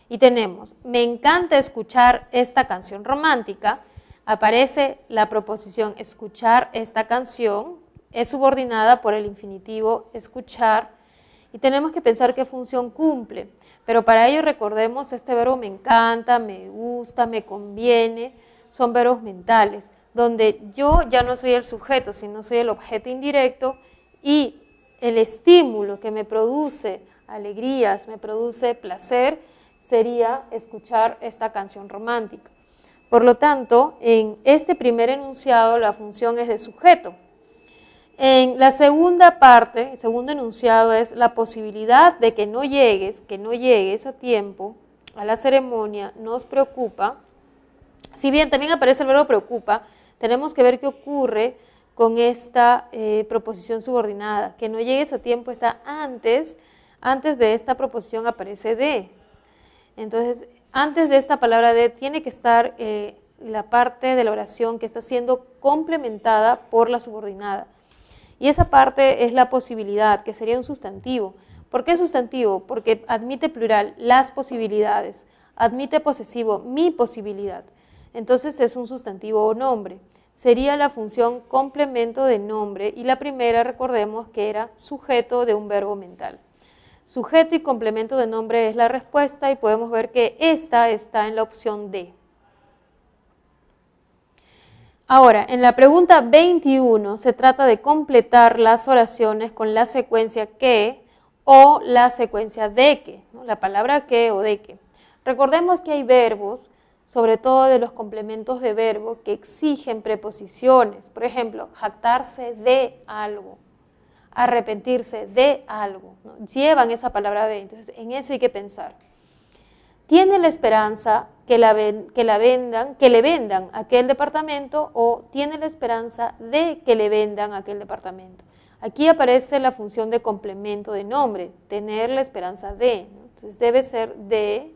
Y tenemos, me encanta escuchar esta canción romántica, aparece la proposición escuchar esta canción, es subordinada por el infinitivo escuchar, y tenemos que pensar qué función cumple. Pero para ello recordemos este verbo me encanta, me gusta, me conviene, son verbos mentales, donde yo ya no soy el sujeto, sino soy el objeto indirecto y el estímulo que me produce alegrías, me produce placer, sería escuchar esta canción romántica. Por lo tanto, en este primer enunciado la función es de sujeto. En la segunda parte, el segundo enunciado es la posibilidad de que no llegues a tiempo a la ceremonia, nos preocupa. Si bien también aparece el verbo preocupa, tenemos que ver qué ocurre con esta proposición subordinada. Que no llegues a tiempo está antes de esta proposición aparece de. Entonces, antes de esta palabra de tiene que estar la parte de la oración que está siendo complementada por la subordinada. Y esa parte es la posibilidad, que sería un sustantivo. ¿Por qué sustantivo? Porque admite plural, las posibilidades. Admite posesivo, mi posibilidad. Entonces es un sustantivo o nombre. Sería la función complemento de nombre y la primera, recordemos que era sujeto de un verbo mental. Sujeto y complemento de nombre es la respuesta y podemos ver que esta está en la opción D. Ahora, en la pregunta 21 se trata de completar las oraciones con la secuencia que o la secuencia de que, ¿no? La palabra que o de que. Recordemos que hay verbos, sobre todo de los complementos de verbo, que exigen preposiciones. Por ejemplo, jactarse de algo, arrepentirse de algo, ¿no? Llevan esa palabra de, entonces en eso hay que pensar. ¿Tiene la esperanza que le vendan aquel departamento o tiene la esperanza de que le vendan aquel departamento? Aquí aparece la función de complemento de nombre, tener la esperanza de, ¿no? Entonces debe ser de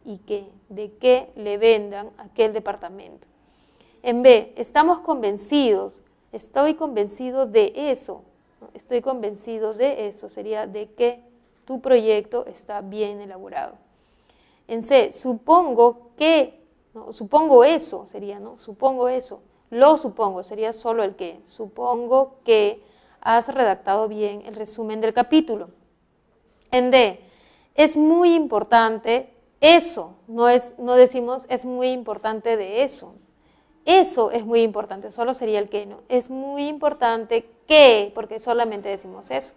y que, de que le vendan aquel departamento. En B, estamos convencidos, estoy convencido de eso, ¿no? Estoy convencido de eso, sería de que tu proyecto está bien elaborado. En C, supongo que, ¿no? Supongo eso sería, ¿no? Supongo eso. Lo supongo, sería solo el que. Supongo que has redactado bien el resumen del capítulo. En D, es muy importante eso. No decimos es muy importante de eso. Eso es muy importante, solo sería el que, ¿no? Es muy importante que, porque solamente decimos eso.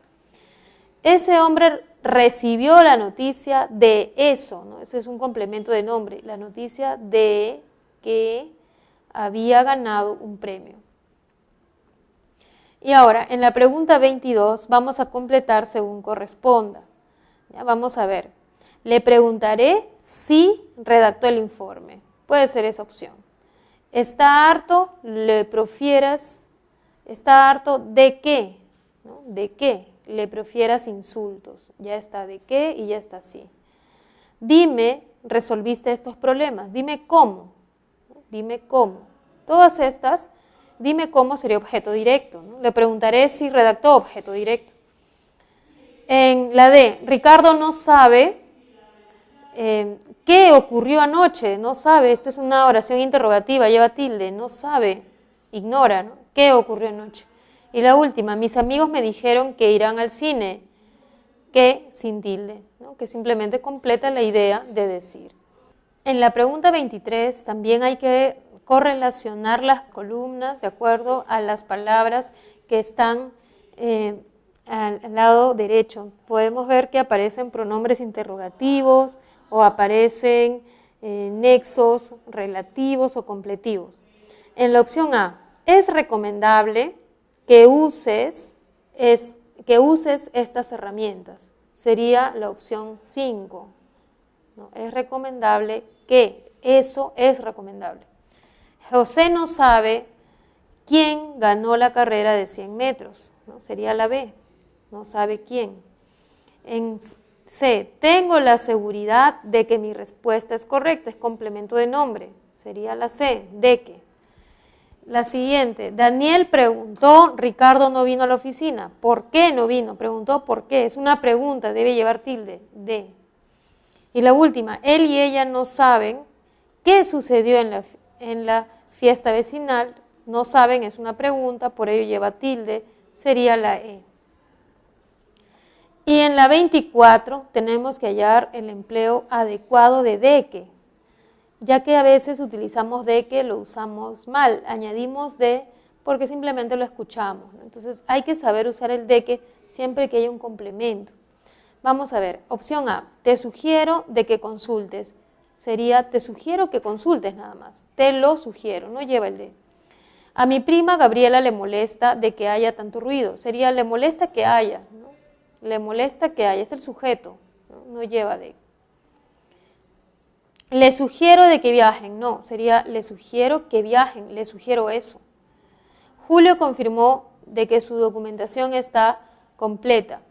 Ese hombre recibió la noticia de eso, ¿no? Ese es un complemento de nombre, la noticia de que había ganado un premio. Y ahora, en la pregunta 22 vamos a completar según corresponda. Ya, vamos a ver. Le preguntaré si redactó el informe. Puede ser esa opción. ¿Está harto? Le profieras. ¿Está harto de qué? ¿No? ¿De qué? Le profieras insultos. Ya está de qué y ya está sí. Dime, resolviste estos problemas. Dime cómo. Dime cómo. Todas estas, dime cómo sería objeto directo, ¿no? Le preguntaré si redactó objeto directo. En la D, Ricardo no sabe qué ocurrió anoche. No sabe, esta es una oración interrogativa, lleva tilde. No sabe, ignora, ¿no? ¿Qué ocurrió anoche? Y la última, mis amigos me dijeron que irán al cine, que sin tilde, ¿no? Que simplemente completa la idea de decir. En la pregunta 23 también hay que correlacionar las columnas de acuerdo a las palabras que están al lado derecho. Podemos ver que aparecen pronombres interrogativos o aparecen nexos relativos o completivos. En la opción A, es recomendable que uses estas herramientas. Sería la opción 5. ¿No? Es recomendable qué. Eso es recomendable. José no sabe quién ganó la carrera de 100 metros, ¿no? Sería la B, no sabe quién. En C, tengo la seguridad de que mi respuesta es correcta, es complemento de nombre, sería la C, de que. La siguiente, Daniel preguntó, Ricardo no vino a la oficina. ¿Por qué no vino? Preguntó por qué, es una pregunta, debe llevar tilde, de. Y la última, él y ella no saben qué sucedió en la fiesta vecinal. No saben, es una pregunta, por ello lleva tilde, sería la E. Y en la 24 tenemos que hallar el empleo adecuado de que, ya que a veces utilizamos de que, lo usamos mal, añadimos de porque simplemente lo escuchamos, ¿no? Entonces hay que saber usar el de que siempre que haya un complemento. Vamos a ver, opción A, te sugiero de que consultes, sería te sugiero que consultes nada más, te lo sugiero, no lleva el de. A mi prima Gabriela le molesta de que haya tanto ruido, sería le molesta que haya, ¿no? Le molesta que haya, es el sujeto, no lleva de. Le sugiero de que viajen, no, sería le sugiero que viajen, le sugiero eso. Julio confirmó de que su documentación está completa.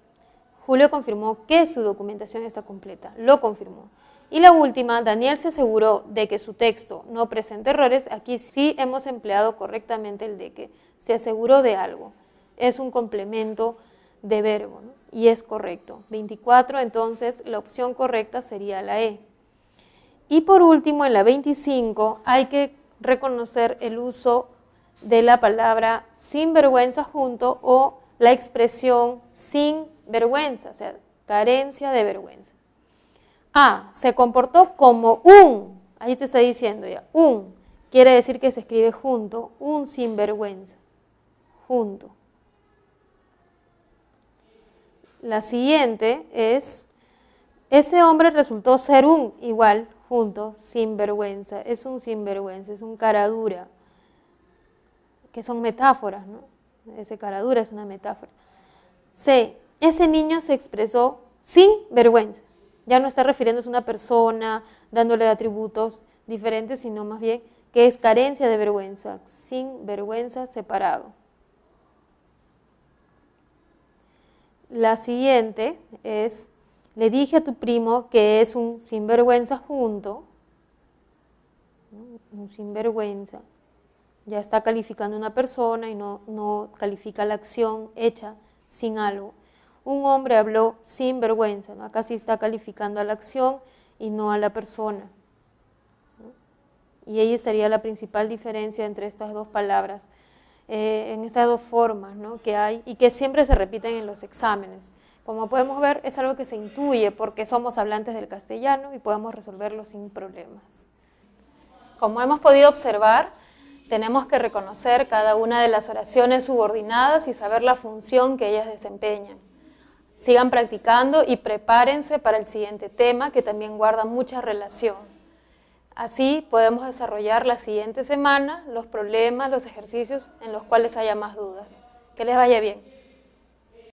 Julio confirmó que su documentación está completa, lo confirmó. Y la última, Daniel se aseguró de que su texto no presenta errores. Aquí sí hemos empleado correctamente el de que, se aseguró de algo. Es un complemento de verbo, ¿no? Y es correcto. 24, entonces la opción correcta sería la E. Y por último, en la 25, hay que reconocer el uso de la palabra sin vergüenza junto o la expresión sin vergüenza, o sea, carencia de vergüenza. A, se comportó como un, ahí te está diciendo ya, un, quiere decir que se escribe junto, un sinvergüenza, junto. La siguiente es, ese hombre resultó ser un igual, junto, sinvergüenza, es un sinvergüenza, es un cara dura, que son metáforas, ¿no? Ese cara dura es una metáfora. C, ese niño se expresó sin vergüenza, ya no está refiriéndose a una persona, dándole atributos diferentes, sino más bien que es carencia de vergüenza, sin vergüenza separado. La siguiente es, le dije a tu primo que es un sinvergüenza junto, ¿no? Un sinvergüenza, ya está calificando una persona y no califica la acción hecha sin algo. Un hombre habló sin vergüenza, ¿no? Acá sí está calificando a la acción y no a la persona, ¿no? Y ahí estaría la principal diferencia entre estas dos palabras, en estas dos formas, ¿no? Que hay y que siempre se repiten en los exámenes. Como podemos ver, es algo que se intuye porque somos hablantes del castellano y podemos resolverlo sin problemas. Como hemos podido observar, tenemos que reconocer cada una de las oraciones subordinadas y saber la función que ellas desempeñan. Sigan practicando y prepárense para el siguiente tema que también guarda mucha relación. Así podemos desarrollar la siguiente semana los problemas, los ejercicios en los cuales haya más dudas. Que les vaya bien.